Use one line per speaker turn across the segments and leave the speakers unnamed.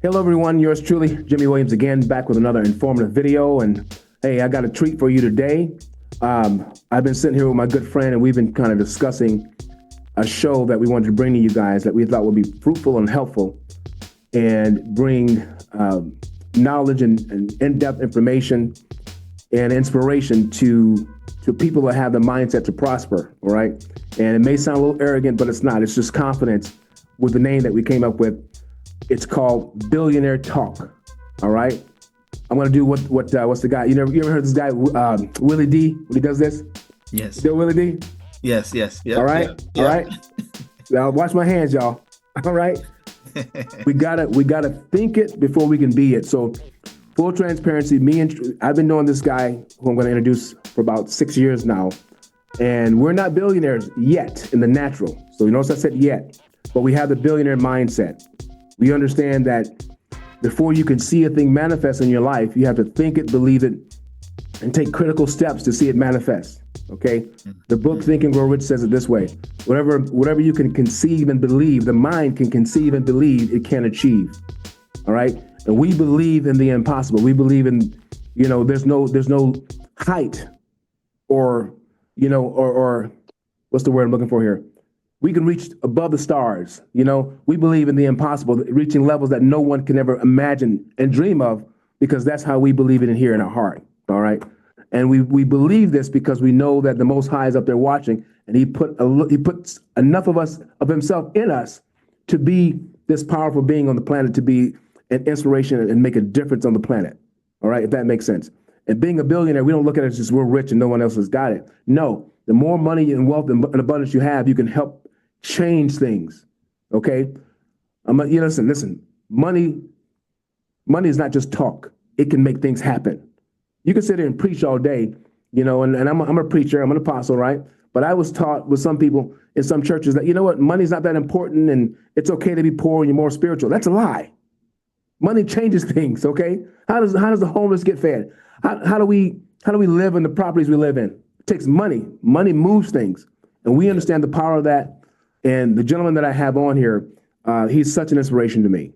Hello, everyone. Yours truly, Jimmy Williams, again, back with another informative video. And hey, I got a treat for you today. I've been sitting here with my good friend, and we've been kind of discussing a show that we wanted to bring to you guys that we thought would be fruitful and helpful and bring knowledge and in-depth information and inspiration to people that have the mindset to prosper. All right. And it may sound a little arrogant, but it's not. It's just confidence with the name that we came up with. It's called Billionaire Talk. All right. I'm gonna do what's the guy? You ever heard this guy Willie D when he does this?
Yes.
Still Willie D?
Yes. Yep,
all right.
Yep.
All right. Now watch my hands, y'all. All right. we gotta think it before we can be it. So full transparency, I've been knowing this guy who I'm gonna introduce for about 6 years now. And we're not billionaires yet in the natural. So you notice I said yet, but we have the billionaire mindset. We understand that before you can see a thing manifest in your life, you have to think it, believe it, and take critical steps to see it manifest. Okay? The book Think and Grow Rich says it this way. Whatever you can conceive and believe, the mind can conceive and believe it can achieve. All right? And we believe in the impossible. We believe in, there's no height or what's the word I'm looking for here? We can reach above the stars. We believe in the impossible, reaching levels that no one can ever imagine and dream of, because that's how we believe it in here in our heart. All right. And we believe this because we know that the Most High is up there watching, and he puts enough of himself in us to be this powerful being on the planet, to be an inspiration and make a difference on the planet. All right. If that makes sense. And being a billionaire, we don't look at it as just we're rich and no one else has got it. No, the more money and wealth and abundance you have, you can help change things. Okay. Listen, money is not just talk. It can make things happen. You can sit here and preach all day, and I'm a preacher, I'm an apostle, right? But I was taught with some people in some churches that, money's not that important and it's okay to be poor and you're more spiritual. That's a lie. Money changes things. Okay. How does the homeless get fed? How do we live in the properties we live in? It takes money. Money moves things. And we understand the power of that. And the gentleman that I have on here, he's such an inspiration to me.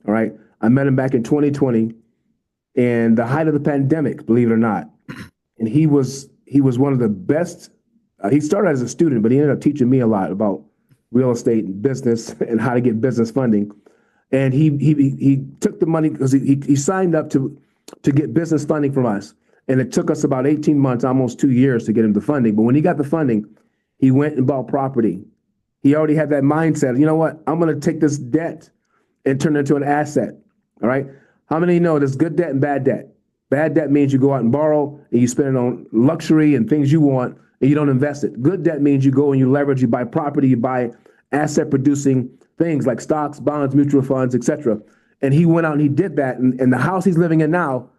All right. I met him back in 2020 and the height of the pandemic, believe it or not. And he was one of the best. He started as a student, but he ended up teaching me a lot about real estate and business and how to get business funding. And he took the money because he signed up to get business funding from us. And it took us about 18 months, almost 2 years to get him the funding. But when he got the funding, he went and bought property. He already had that mindset. You know what? I'm going to take this debt and turn it into an asset. All right. How many know there's good debt and bad debt? Bad debt means you go out and borrow and you spend it on luxury and things you want and you don't invest it. Good debt means you go and you leverage, you buy property, you buy asset producing things like stocks, bonds, mutual funds, etc. And he went out and he did that. And the house he's living in now,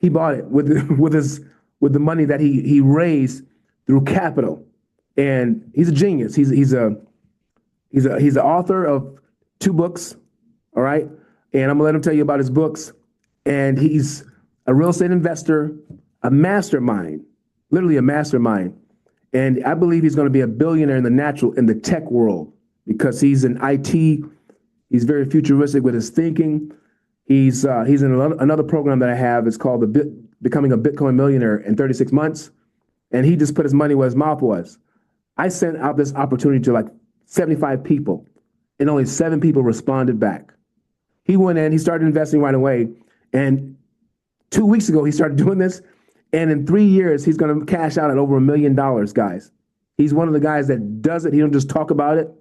he bought it with the money that he raised through capital. And he's a genius. He's the author of 2 books, all right? And I'm gonna let him tell you about his books. And he's a real estate investor, a mastermind, literally a mastermind. And I believe he's gonna be a billionaire in the tech world, because he's in IT. He's very futuristic with his thinking. He's in another program that I have. It's called Becoming a Bitcoin Millionaire in 36 Months. And he just put his money where his mouth was. I sent out this opportunity to like 75 people, and only 7 people responded back. He went in, he started investing right away. And 2 weeks ago, he started doing this. And in 3 years, he's going to cash out at over $1 million, guys. He's one of the guys that does it. He don't just talk about it.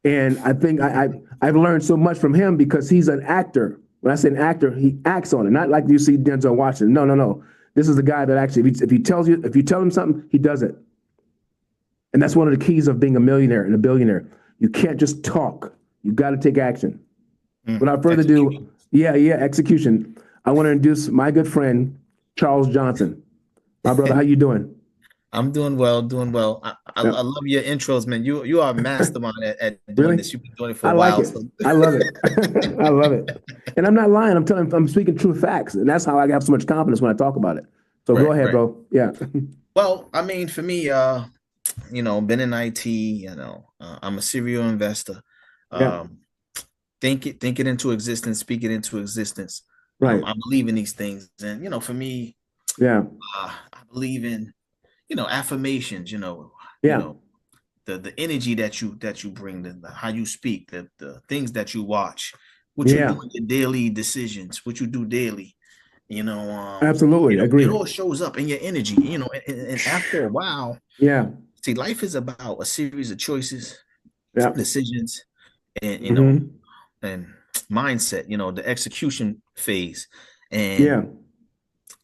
And I think I've learned so much from him because he's an actor. When I say an actor, he acts on it, not like you see Denzel Washington. No. This is the guy that actually, if you tell him something, he does it. And that's one of the keys of being a millionaire and a billionaire. You can't just talk. You got to take action. Without further ado, execution. I want to introduce my good friend, Charles Johnson. My brother, how you doing?
I'm doing well, doing well. I love your intros, man. You are a mastermind at doing
Really?
this. You've been doing it for
I
a
like
while.
it. I love it. I love it. And I'm not lying. I'm speaking true facts. And that's how I have so much confidence when I talk about it. So go ahead,
Right.
bro. Yeah.
Well, I mean, for me, been in IT, I'm a serial investor.
Yeah.
Um, think it into existence, speak it into existence.
Right.
I believe in these things, and for me,
Yeah.
I believe in affirmations.
Yeah.
The energy that you bring, how you speak, the things that you watch, what you do
Yeah.
in your daily decisions, what you do daily.
Absolutely.
It
Agree.
all shows up in your energy. And after a while,
Yeah.
see, life is about a series of choices,
Yeah.
decisions, and
Hmm.
and mindset. The execution phase, and
Yeah.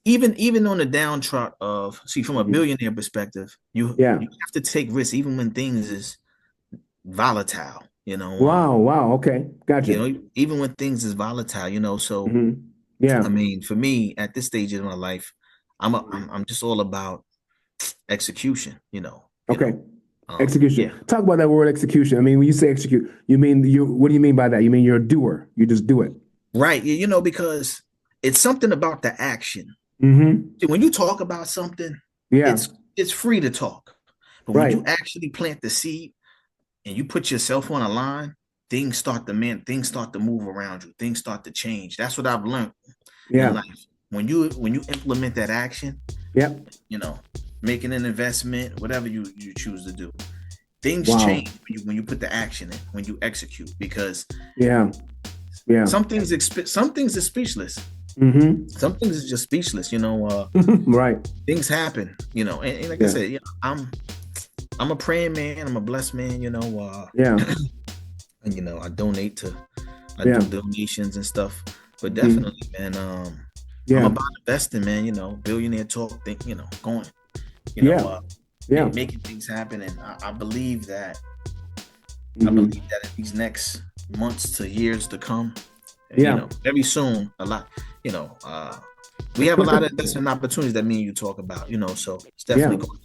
even on the downtrodden of, see, from a
Mhm.
billionaire perspective, you
Yeah.
you have to take risks even when things is volatile.
Wow. Wow. Okay. Gotcha.
Even when things is volatile. So
Hmm. Yeah.
I mean, for me at this stage of my life, I'm just all about execution.
Okay. Execution.
Yeah,
Talk about that word execution. I mean, when you say execute, you mean you. What do you mean by that? You mean you're a doer. You just do it.
right. Because it's something about the action.
Hmm.
When you talk about something,
Yeah.
it's free to talk, but when
Right.
you actually plant the seed and you put yourself on a line, things start to move around you. Things start to change. That's what I've learned in
Yeah.
life. When you implement that action,
Yep.
you know, making an investment, whatever you choose to do, things
Wow.
change when you put the action in, when you execute, because
Yeah. Yeah.
some things are speechless.
Hmm.
Some things is just speechless.
Right.
Things happen. And like I
Yeah.
said, I'm a praying man. I'm a blessed man.
Yeah.
And I
Yeah.
do donations and stuff. But
Hmm.
definitely, man, I'm
Yeah.
about investing, man. Billionaire talk, think, going,
Yeah. Yeah.
making things happen, and I believe that. I believe
Hmm.
that in these next months to years to come,
Yeah.
very soon, a lot, we have a lot of investment opportunities that me and you talk about, so it's definitely
Yeah.
going.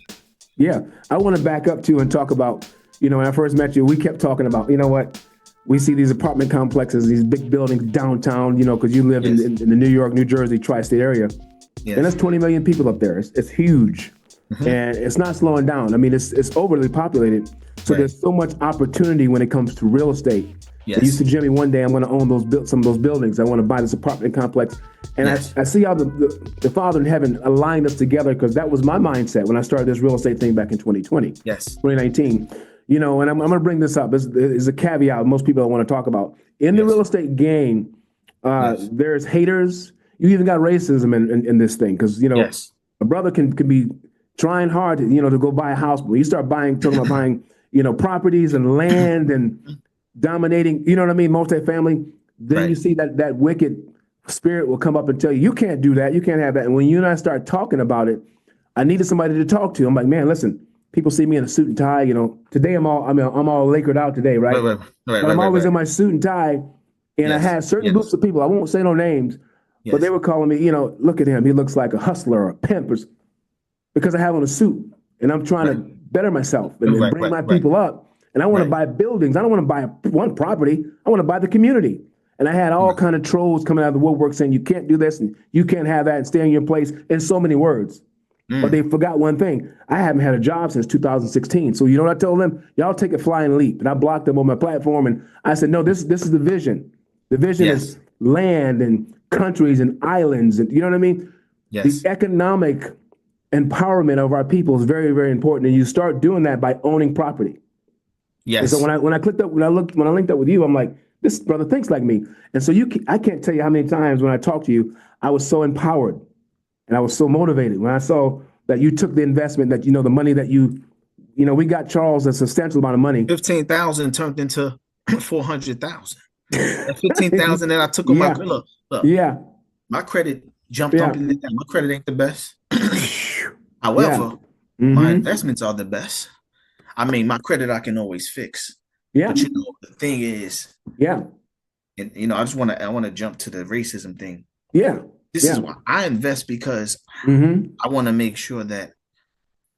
Yeah. I want to back up too and talk about, when I first met you, we kept talking about, what? We see these apartment complexes, these big buildings downtown, because you live in,
Yes,
in the New York, New Jersey tri-state area. And
yes.
that's 20 million people up there. It's huge.
Hmm.
And it's not slowing down. I mean, it's overly populated. So
Right.
there's so much opportunity when it comes to real estate. And you
Yes,
said, Jimmy, one day I'm going to own some of those buildings. I want to buy this apartment complex. And
yes.
I see how the Father in heaven aligned us together, because that was my mindset when I started this real estate thing back in 2020,
Yes.
2019. And I'm going to bring this up. This is a caveat most people don't want to talk about. In the real
Yes.
estate game,
Yes.
there's haters. You even got racism in this thing, because,
Yes.
a brother can be trying hard to go buy a house, but when you start talking about buying, properties and land and dominating, you know what I mean, multifamily, then you
Right.
see that wicked spirit will come up and tell you, you can't do that, you can't have that. And when you and I start talking about it, I needed somebody to talk to. I'm like, man, listen, people see me in a suit and tie, today I'm all lakered out today,
Right.
right?
Right. Right.
But
Right.
I'm
Right.
always
Right.
in my suit and tie, and I
Yes.
had certain groups
Yes.
of people, I won't say no names, but they
Yes.
were calling me, look at him, he looks like a hustler or a pimp, because I have on a suit and I'm trying to
Right.
better myself and
Right.
bring
Right.
my
Right.
people up. And I want to
Right.
buy buildings. I don't want to buy one property. I want to buy the community. And I had all
Right.
kind of trolls coming out of the woodwork saying you can't do this and you can't have that and stay in your place in so many words. But they
Mm.
forgot one thing. I haven't had a job since 2016. So you know what I told them? Y'all take a flying leap. And I blocked them on my platform. And I said, no, this is the vision. The vision is
Yes.
land and countries and islands. And you know what I mean? The
Yes.
economic empowerment of our people is very, very important. And you start doing that by owning property. And so
Yes.
when I linked up with you, I'm like, this brother thinks like me. And so I can't tell you how many times when I talked to you, I was so empowered and I was so motivated when I saw that you took the investment, that the money that we got Charles a substantial amount of money.
15,000 turned into 400,000. That 15,000 that I took on my
Yeah,
credit. Look,
yeah,
my credit jumped
yeah,
up in the My credit ain't the best.
yeah,
However, my
mm-hmm,
investments are the best. I mean, my credit I can always fix.
yeah,
But the thing is,
yeah,
and I want to jump to the racism thing.
yeah,
This is
yeah,
why I invest, because
mm-hmm,
I want to make sure that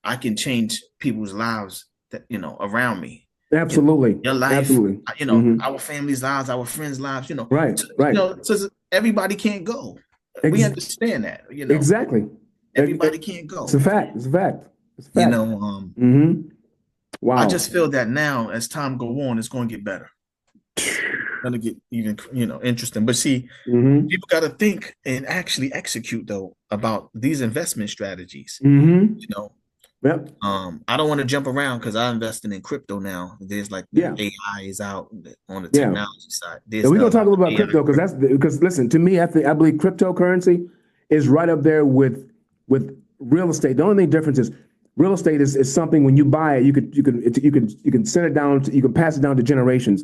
I can change people's lives that around me.
absolutely,
Your life,
absolutely, mm-hmm,
our family's lives, our friends' lives.
right, right,
So everybody can't go. We
Ex-
understand that.
exactly.
Everybody can't
It's a
go.
fact. It's a fact. It's a fact. Mm-hmm.
I
Wow.
just feel that now, as time go on, it's going to get better. gonna get even interesting. But see,
Mm-hmm.
people got to think and actually execute though about these investment strategies.
Mm-hmm.
You know,
Yep.
I don't want to jump around because I'm investing in crypto now. There's like the
Yeah.
AI is out on the
Yeah.
technology side.
And
There's
we're
a
gonna
lot
talk a little
of
about
AI.
crypto because listen, to me, I believe cryptocurrency is right up there with real estate. The only difference is real estate is something when you buy it, you can send it down to, you can pass it down to generations.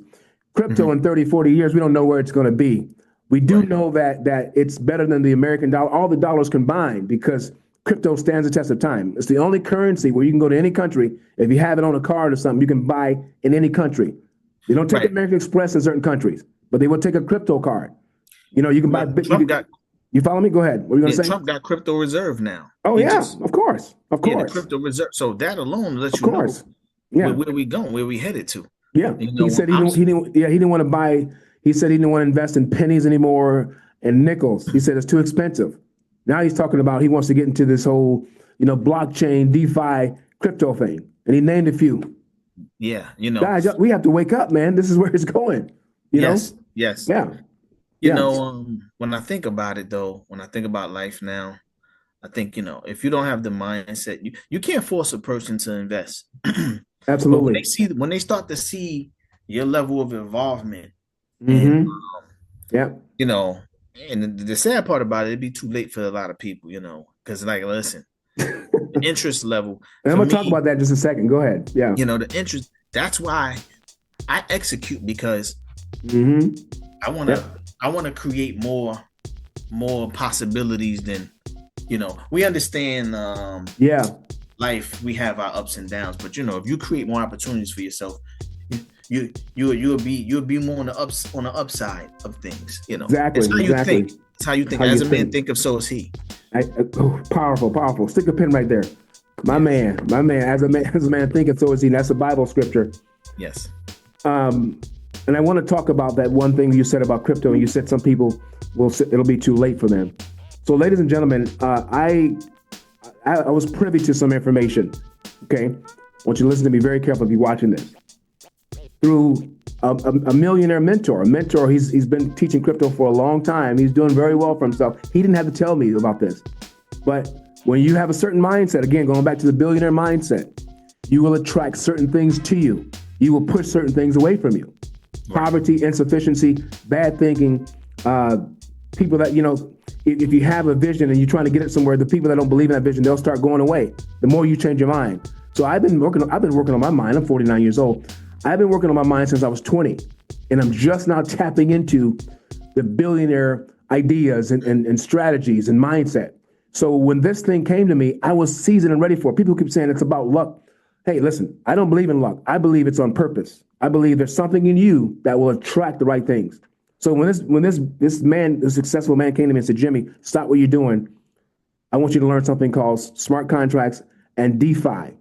Crypto
Mhm.
in 30, 40 years, we don't know where it's going to be. We do
Right,
know that it's better than the American dollar, all the dollars combined, because crypto stands the test of time. It's the only currency where you can go to any country. If you have it on a card or something, you can buy in any country. They don't take
right.
American Express in certain countries, but they will take a crypto card. You can buy,
Well, Trump got
you follow me? Go ahead. What are you going
yeah,
to say?
Trump got crypto reserve now.
Oh,
He
yeah,
just
of course. Of
yeah, the
course.
crypto reserve. So that alone lets
Of
you know
course. Yeah.
where we going, where we headed to.
Yeah. He said
I'm
he didn't want to buy, he said he didn't want to invest in pennies anymore and nickels. He said it's too expensive. Now he's talking about he wants to get into this whole, blockchain, DeFi, crypto thing. And he named a few.
yeah,
Guys, we have to wake up, man. This is where it's going. You know?
yes, yes.
Yeah. Yeah.
When I think about it though, when I think about life now, I think, if you don't have the mindset, you can't force a person to invest. But
Absolutely.
when they start to see your level of involvement and
Mm-hmm. Yeah.
you know, and the sad part about it, it'd be too late for a lot of people, because like listen, the
And
interest level
I'm
for
gonna talk
me,
about that in just a second. Go ahead. Yeah.
the interest, that's why I execute because
Mm-hmm.
I want to
Yep.
I want to create more possibilities than we understand
Yeah.
life, we have our ups and downs, but if you create more opportunities for yourself, you'll be more on the upside of things.
Exactly.
It's how you think.
Exactly.
It's how you
That's
think.
how you
As a man,
think.
think of so is he.
Oh, powerful, powerful. Stick a pin right there.
Yes.
My man. As a man thinketh, so is he. That's a Bible scripture.
Yes.
Um, and I want to talk about that one thing you said about crypto. And you said some people it'll be too late for them. So, ladies and gentlemen, I was privy to some information. Okay, I want you to listen to me very carefully if you're watching this. Through a millionaire mentor, he's been teaching crypto for a long time. He's doing very well for himself. He didn't have to tell me about this, but when you have a certain mindset, again, going back to the billionaire mindset, you will attract certain things to you. You will push certain things away from you.
Right.
Poverty, insufficiency, bad thinking, people that, if you have a vision and you're trying to get it somewhere, the people that don't believe in that vision, they'll start going away the more you change your mind. So I've been working on my mind. I'm 49 years old. I've been working on my mind since I was 20, and I'm just now tapping into the billionaire ideas and strategies and mindset. So when this thing came to me, I was seasoned and ready for it. People keep saying it's about luck. Hey, listen, I don't believe in luck. I believe it's on purpose. I believe there's something in you that will attract the right things. So when this successful man came to me and said, Jimmy, stop what you're doing. I want you to learn something called smart contracts and DeFi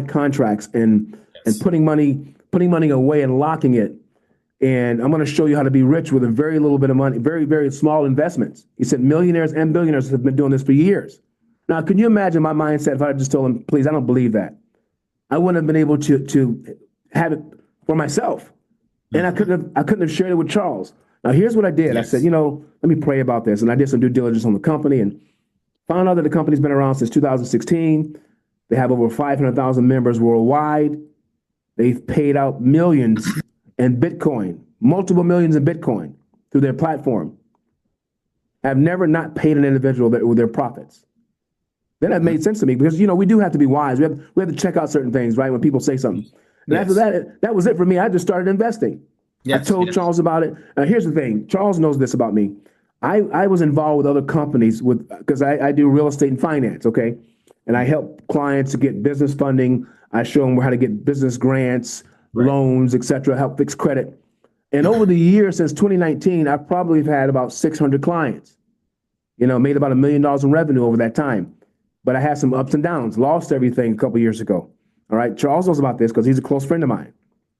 contracts and
Yes.
putting money away and locking it. And I'm going to show you how to be rich with a very little bit of money, very, very small investments. He said millionaires and billionaires have been doing this for years. Now, can you imagine my mindset if I just told him, please, I don't believe that. I wouldn't have been able to have it for myself. And I couldn't have shared it with Charles. Now, here's what I did. I said,
Yes.
let me pray about this. And I did some due diligence on the company and found out that the company's been around since 2016. They have over 500,000 members worldwide. They've paid out millions in Bitcoin, multiple millions in Bitcoin through their platform. Have never not paid an individual with their profits. Then that made sense to me because we do have to be wise. We have to check out certain things, right? When people say something. And after
Yes.
that was it for me. I just started investing. I
Yes.
told
Yes.
Charles about it. Here's the thing. Charles knows this about me. I was involved with other companies because I do real estate and finance, okay? And I help clients to get business funding. I show them how to get business grants,
Right.
loans, et cetera, help fix credit. And over the years since 2019, I've probably had about 600 clients. Made about $1 million in revenue over that time. But I had some ups and downs, lost everything a couple years ago. All right. Charles knows about this because he's a close friend of mine.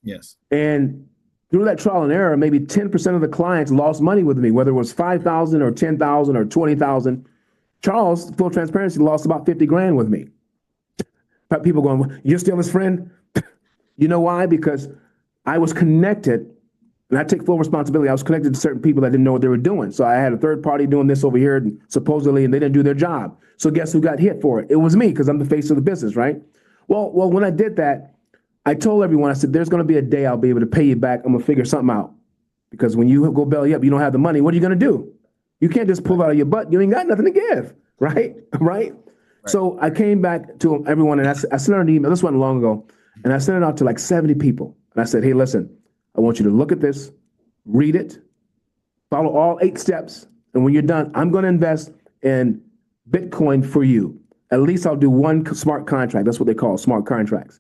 Yes.
And through that trial and error, maybe 10% of the clients lost money with me, whether it was 5,000 or 10,000 or 20,000. Charles, full transparency, lost about 50 grand with me. People going, you're still his friend? You know why? Because I was connected And I take full responsibility. I was connected to certain people that didn't know what they were doing. So I had a third party doing this over here, and supposedly, and they didn't do their job. So guess who got hit for it? It was me, because I'm the face of the business, right? Well, when I did that, I told everyone, I said, there's going to be a day I'll be able to pay you back. I'm going to figure something out. Because when you go belly up, you don't have the money. What are you going to do? You can't just pull out of your butt. You ain't got nothing to give, right? Right? So I came back to everyone, and I sent out an email. This wasn't long ago. And I sent it out to like 70 people. And I said, hey, listen, I want you to look at this, read it, follow all 8 steps. And when you're done, I'm going to invest in Bitcoin for you. At least I'll do one smart contract. That's what they call smart contracts,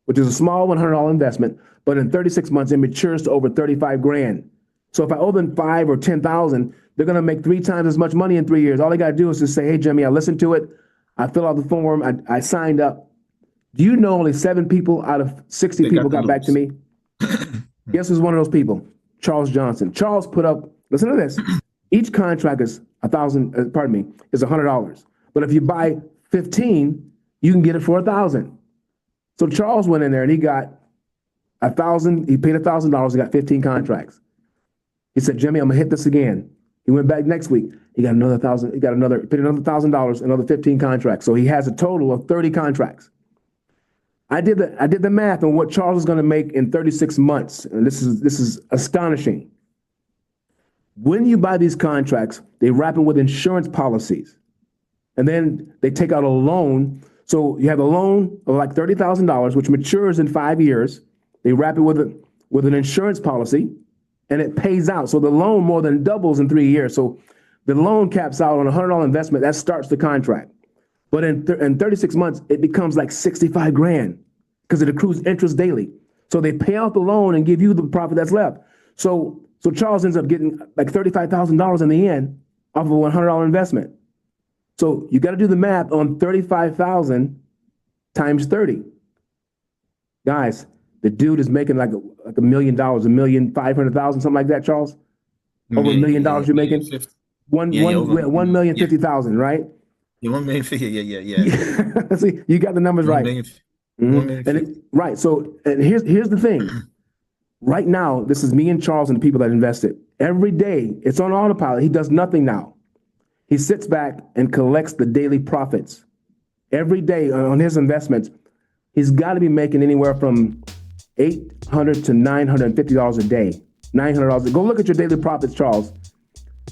which is a small $100 investment. But in 36 months, it matures to over 35 grand. So if I owe them 5 or 10,000, they're going to make 3 times as much money in 3 years. All they got to do is just say, hey, Jimmy, I listened to it. I filled out the form. I signed up. Do you know only 7 people out of 60 people got back to me? Guess who's one of those people? Charles Johnson. Charles put up, listen to this. Each contract is is $100. But if you buy 15, you can get it for 1,000. So Charles went in there and he got 1,000. He paid $1,000. He got 15 contracts. He said, Jimmy, I'm gonna hit this again. He went back next week. He got another 1,000. He paid another $1,000, another 15 contracts. So he has a total of 30 contracts. I did the math on what Charles is going to make in 36 months, and this is astonishing. When you buy these contracts, they wrap it with insurance policies, and then they take out a loan. So you have a loan of like $30,000, which matures in 5 years. They wrap it with an insurance policy, and it pays out. So the loan more than doubles in 3 years. So the loan caps out on a $100 investment. That starts the contract. But in 36 months, it becomes like 65 grand because it accrues interest daily. So they pay out the loan and give you the profit that's left. So Charles ends up getting like $35,000 in the end off of a $100 investment. So you got to do the math on 35,000 times 30. Guys, the dude is making like $1 million, $1,500,000, something like that, Charles. Over $1 million you're making. 1,050,000, right?
Yeah, 1,050,000. Yeah.
See, you got the numbers right.
1,050,000.
Right. So, and here's the thing. Right now, this is me and Charles and the people that invested. Every day, it's on autopilot. He does nothing now. He sits back and collects the daily profits. Every day on his investments, he's got to be making anywhere from $800 to $950 a day. $900. Go look at your daily profits, Charles.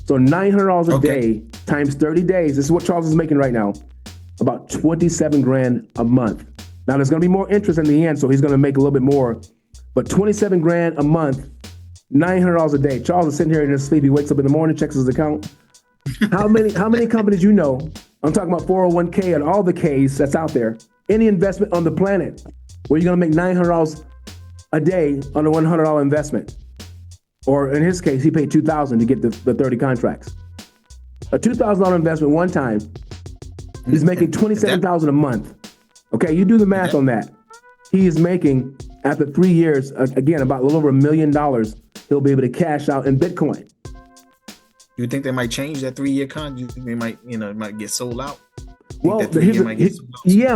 So $900 a day times 30 days. This is what Charles is making right now. About 27 grand a month. Now there's going to be more interest in the end, so he's going to make a little bit more. But 27 grand a month, $900 a day. Charles is sitting here in his sleep. He wakes up in the morning, checks his account. How many companies you know? I'm talking about 401k and all the Ks that's out there. Any investment on the planet where you're going to make $900 a day on a $100 investment. Or in his case, he paid $2,000 to get the 30 contracts. A $2,000 investment one time, he's making $27,000 a month. Okay, you do the math on that. He is making, after 3 years, again, about a little over $1 million, he'll be able to cash out in Bitcoin.
You think they might change that 3-year con? You think they might, it might get sold out?
Well, you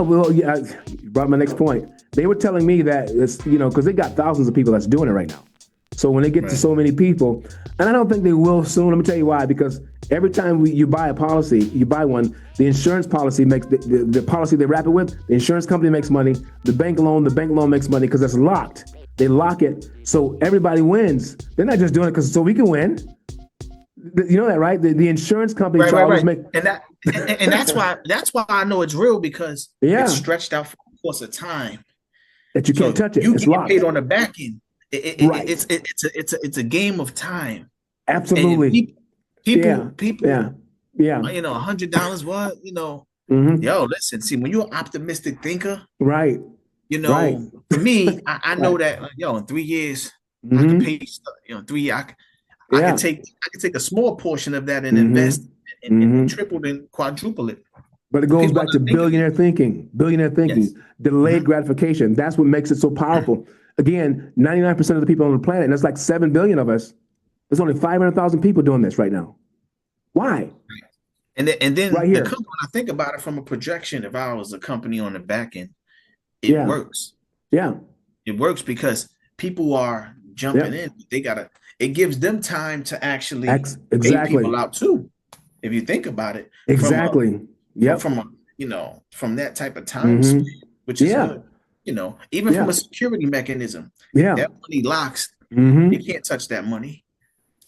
brought my next point. They were telling me that it's, because they got thousands of people that's doing it right now. So when they get to so many people, and I don't think they will soon. Let me tell you why. Because every time you buy a policy, you buy one, the insurance policy makes the policy they wrap it with. The insurance company makes money. The bank loan makes money because it's locked. They lock it so everybody wins. They're not just doing it so we can win. You know that, right? The insurance company
right. And that's why I know it's real, because it's stretched out for a course of time
that you can't touch it.
You
it's
get
locked.
paid on the back end. It's a game of time.
Absolutely.
People.
$100.
What? Yo, listen. See, when you're an optimistic thinker,
right?
For me, I know that. In 3 years, I can pay. 3 years, I can take a small portion of that and invest and triple and quadruple it.
But it goes back to billionaire thinking.
Yes.
Delayed gratification. That's what makes it so powerful. Again, 99% of the people on the planet, and there's like 7 billion of us, there's only 500,000 people doing this right now. Why?
And then
right here.
When I think about it from a projection, if I was a company on the back end, it works.
Yeah.
It works because people are jumping
Yep.
in. It gives them time to actually pay
Exactly.
people out too. If you think about it,
Exactly. Yep.
from that type of time span,
Mm-hmm.
which is
Yeah.
good. Even from
Yeah.
a security mechanism,
Yeah.
that money locks. You
Mm-hmm.
can't touch that money.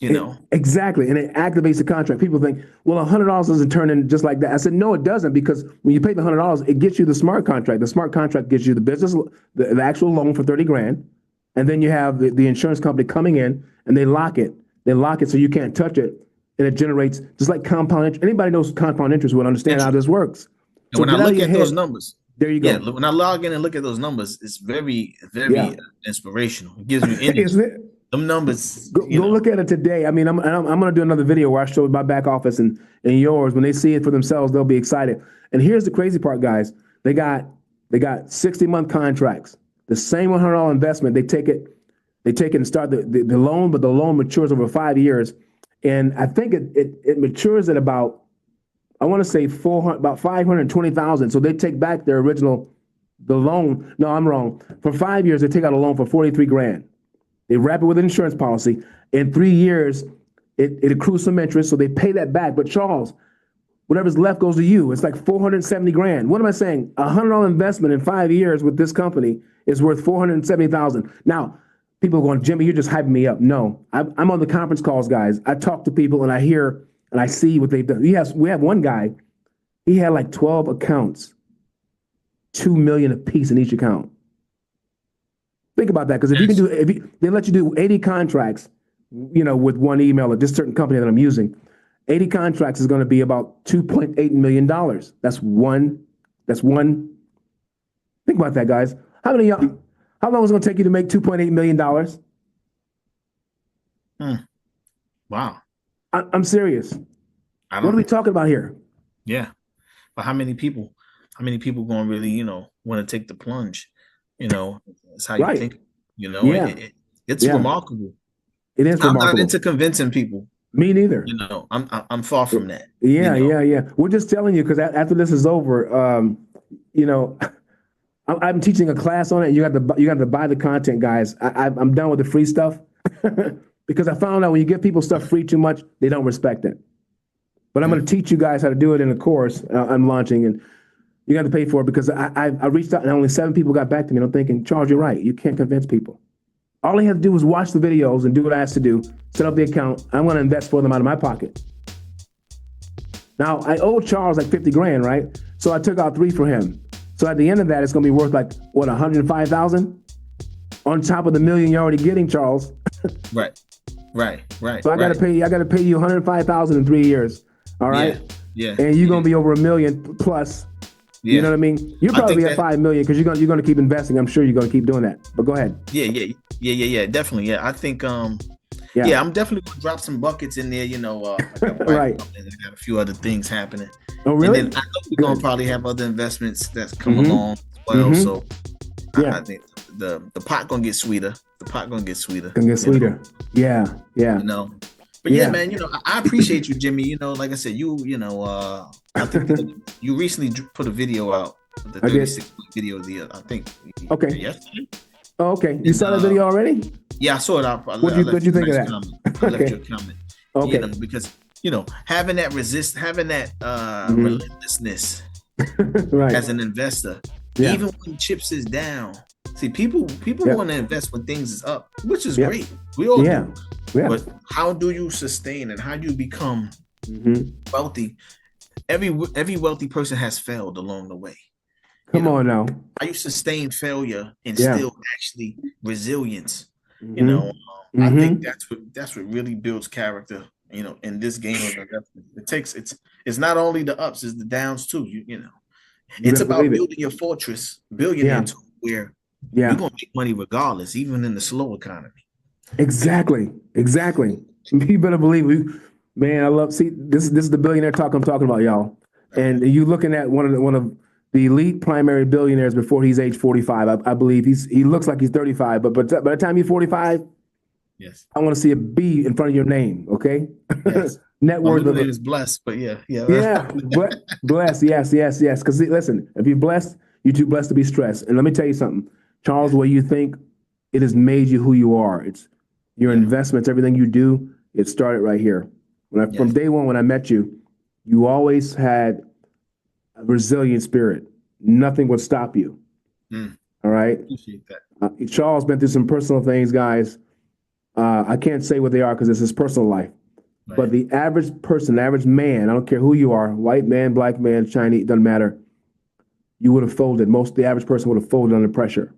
You know.
Exactly. And it activates the contract. People think, well, $100 doesn't turn in just like that. I said, no, it doesn't, because when you pay the $100, it gets you the smart contract. The smart contract gives you the business, the actual loan for 30 grand. And then you have the insurance company coming in and they lock it. They lock it so you can't touch it. And it generates just like compound interest. Anybody knows compound interest would understand how this works.
And
So
when I
get out of
look
your
at those
head.
numbers,
There you go.
when I log in and look at those numbers, it's very,
Yeah.
very inspirational. It gives me energy.
Isn't it?
Them numbers,
Go look at it today. I mean, I'm going to do another video where I show my back office and yours. When they see it for themselves, they'll be excited. And here's the crazy part, guys. They got 60-month contracts. The same $100 investment. They take it and start the loan, but the loan matures over 5 years. And I think it matures at about, I want to say about 520,000. So they take back their the loan. No, I'm wrong. For 5 years, they take out a loan for 43 grand. They wrap it with an insurance policy. In 3 years, it accrues some interest, so they pay that back. But Charles, whatever's left goes to you. It's like 470 grand. What am I saying? $100 investment in 5 years with this company is worth 470,000. Now, people are going, Jimmy, you're just hyping me up. No, I'm on the conference calls, guys. I talk to people and I hear and I see what they've done. We have one guy. He had like 12 accounts, 2 million apiece in each account. Think about that, because they let you do 80 contracts, with one email at this certain company that I'm using. 80 contracts is going to be about $2.8 million. That's one. Think about that, guys. How long is it going to take you to make $2.8 million?
Wow.
I'm serious. What are we talking about here?
Yeah. But how many people going to really, want to take the plunge? That's how you think.
Yeah.
It's remarkable.
It is remarkable.
I'm not into convincing people.
Me neither.
I'm far from that.
Yeah. We're just telling you, because after this is over, I'm teaching a class on it. You got to buy the content, guys. I'm done with the free stuff because I found out when you give people stuff free too much, they don't respect it. But I'm going to teach you guys how to do it in a course I'm launching, and you got to pay for it, because I reached out and only 7 people got back to me. And I'm thinking, Charles, you're right. You can't convince people. All they have to do is watch the videos and do what I asked to do, set up the account. I'm going to invest for them out of my pocket. Now, I owe Charles like 50 grand, right? So I took out 3 for him. So at the end of that, it's going to be worth like, what, 105,000 on top of the million you're already getting, Charles.
Right.
So I got to pay you 105,000 in 3 years. All right.
Yeah.
And you're going to be over $1 million plus. Yeah. You know what I mean? You're probably at 5 million because you're going to keep investing. I'm sure you're going to keep doing that. But go ahead.
Yeah. Definitely. Yeah. I think. I'm definitely going to drop some buckets in there.
Right.
I got a few other things happening.
Oh, really?
And then I know we're going to probably have other investments that's come along as well. So I think the pot going to get sweeter.
Yeah.
But yeah, man, I appreciate you, Jimmy. Like I said, I think you recently put a video out, the 36 video I think.
Okay.
Yesterday.
Oh, okay. You saw the video already?
Yeah, I saw it.
What'd you think of that?
I left you a comment.
Okay.
Because having that relentlessness
right.
as an investor, even when chips is down. See, people want to invest when things is up, which is great. We all do.
Yeah.
But how do you sustain and how do you become wealthy? Every wealthy person has failed along the way.
Come on now.
How you sustain failure and still actually resilience? I think that's what really builds character. In this game of investment, it's not only the ups, it's the downs too. It's about building your fortress, into where you're gonna make money regardless, even in the slow economy. Exactly.
You better believe man. I love. See, this is the billionaire talk I'm talking about, y'all. And you looking at one of the elite primary billionaires before he's age 45. I believe he looks like he's 35, but by the time you're 45,
yes,
I want to see a B in front of your name. Okay.
Yes.
Net worth of
it is blessed, but yeah.
Blessed. Yes. Because listen, if you're blessed, you're too blessed to be stressed. And let me tell you something, Charles. The way you think, it has made you who you are. your investments, everything you do, it started right here. From day one, when I met you, you always had a resilient spirit. Nothing would stop you. All right.
Appreciate that.
Charles been through some personal things, guys. I can't say what they are because it's his personal life. Right. But the average person, the average man, I don't care who you are, white man, black man, Chinese, doesn't matter. You would have folded. The average person would have folded under pressure.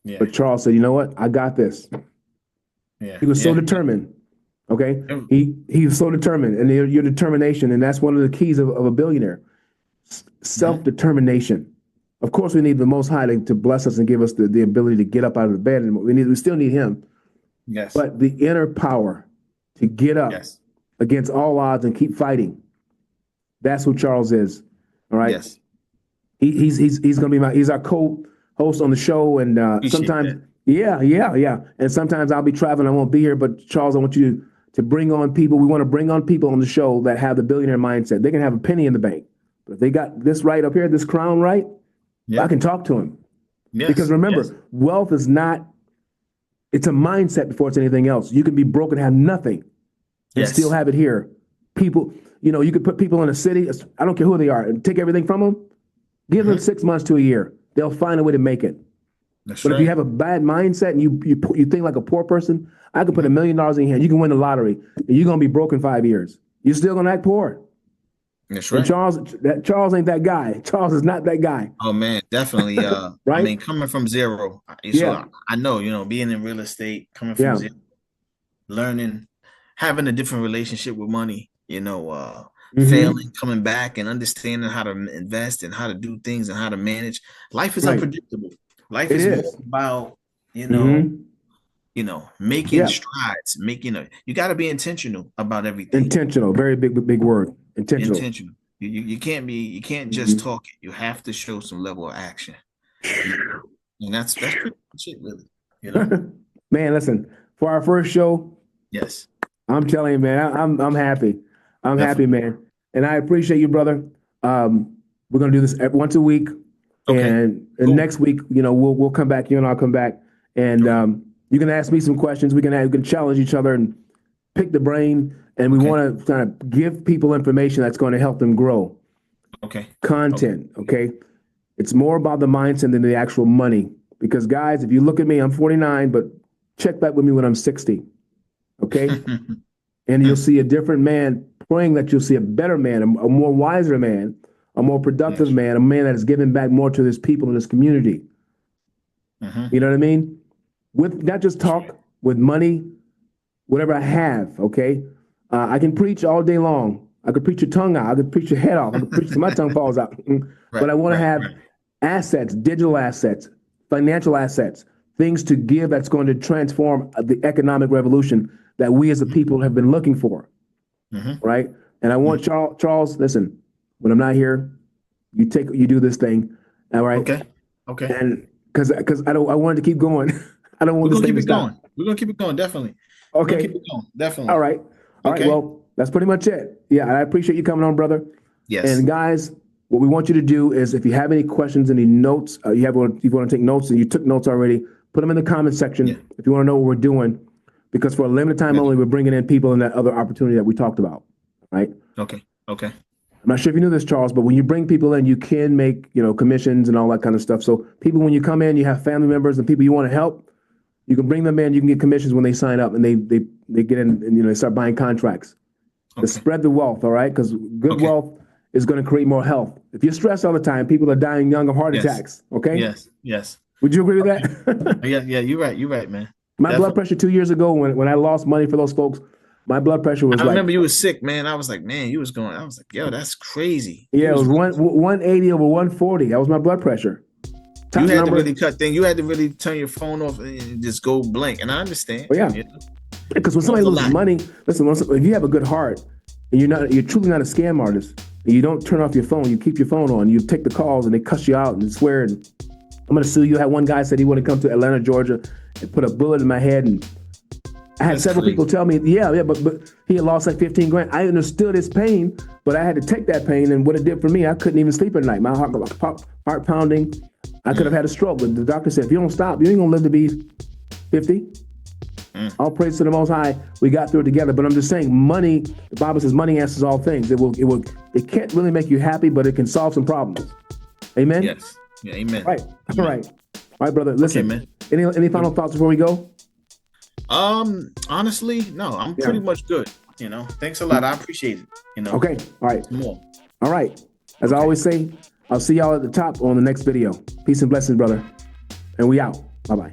Yeah. But Charles said, you know what? I got this. Yeah. He was so determined. Okay. He was so determined, and your determination, and that's one of the keys of a billionaire. Self-determination. Of course, we need the Most High to bless us and give us the ability to get up out of the bed, and we still need Him. Yes. But the inner power to get up against all odds and keep fighting. That's who Charles is. All right. Yes. He's gonna be he's our co-host on the show, and sometimes and sometimes I'll be traveling, I won't be here. But Charles, I want you to bring on people. We want to bring on people on the show that have the billionaire mindset. They can have a penny in the bank, but if they got this right up here, this crown right, I can talk to him. Yes. Because remember, wealth is not. It's a mindset before it's anything else. You can be broke and have nothing and still have it here. People, you could put people in a city, I don't care who they are, and take everything from them. Give them 6 months to a year. They'll find a way to make it. But if you have a bad mindset and you think like a poor person, I could put $1 million in your hand. You can win the lottery, and you're going to be broke in 5 years. You're still going to act poor. That's right. And Charles ain't that guy. Charles is not that guy.
Oh man, definitely. Right? I mean, coming from zero, so I know, being in real estate, coming from zero, learning, having a different relationship with money, failing, coming back, and understanding how to invest and how to do things and how to manage. Life is unpredictable. Life is more about, making strides, you got to be intentional about everything.
Intentional, very big word. Intentional.
You can't just talk it. You have to show some level of action. And that's pretty much it, really.
Man, listen, for our first show, I'm telling you, man, I'm happy. I'm happy, man. And I appreciate you, brother. We're gonna do this once a week. Okay. And next week, we'll come back, you and I'll come back. And you can ask me some questions. We can challenge each other and pick the brain. And we want to kind of give people information that's going to help them grow. Okay. Content. Okay. It's more about the mindset than the actual money. Because guys, if you look at me, I'm 49, but check back with me when I'm 60. Okay. And you'll see a different man, praying that you'll see a better man, a more wiser man, a more productive man, a man that is giving back more to his people in his community. You know what I mean? With not just talk, with money, whatever I have. Okay. I can preach all day long. I could preach your tongue out. I could preach your head off. I could preach till my tongue falls out. But I want to have assets, digital assets, financial assets, things to give that's going to transform the economic revolution that we as a people have been looking for. Right? And I want Charles, listen, when I'm not here, you do this thing. All right? Okay. And because I wanted to keep going. I don't want this thing to stop.
We're going to keep it going, definitely.
Okay.
Keep it going, definitely.
All right. All right, well, that's pretty much it. Yeah, I appreciate you coming on, brother. Yes. And guys, what we want you to do is if you have any questions, any notes, you want to take notes and you took notes already, put them in the comment section if you want to know what we're doing. Because for a limited time only, we're bringing in people in that other opportunity that we talked about, right? Okay. I'm not sure if you knew this, Charles, but when you bring people in, you can make, commissions and all that kind of stuff. So people, when you come in, you have family members and people you want to help, you can bring them in. You can get commissions when they sign up and they get in and they start buying contracts. To spread the wealth, all right? Because good wealth is going to create more health. If you're stressed all the time, people are dying young of heart attacks. Okay.
Yes.
Would you agree with that?
Yeah. You're right, man.
My blood pressure 2 years ago when I lost money for those folks, my blood pressure was.
I remember you was sick, man. I was like, man, you was going. I was like, yo, that's crazy.
Yeah, it was 180 over 140. That was my blood pressure.
You had to really cut things. You had to really turn your phone off and just go blank. And I understand.
Oh, yeah. Because when somebody loses money, listen, if you have a good heart and you're truly not a scam artist, and you don't turn off your phone, you keep your phone on, you take the calls and they cuss you out and swear, and I'm going to sue you. I had one guy said he wanted to come to Atlanta, Georgia and put a bullet in my head. And I had several people tell me, but he had lost like 15 grand. I understood his pain, but I had to take that pain, and what it did for me, I couldn't even sleep at night. My heart pounding. I could have had a stroke, but the doctor said, if you don't stop, you ain't going to live to be 50. All praise to the Most High. We got through it together. But I'm just saying, money. The Bible says money answers all things. It can't really make you happy, but it can solve some problems. Amen.
Yes. Yeah. Amen.
Right.
Amen.
All right. All right, brother. Listen.
Okay, man.
Any final thoughts before we go?
Honestly, no. I'm pretty much good. Thanks a lot. I appreciate it.
Okay. All right.
More.
All right. As I always say, I'll see y'all at the top on the next video. Peace and blessings, brother. And we out. Bye-bye.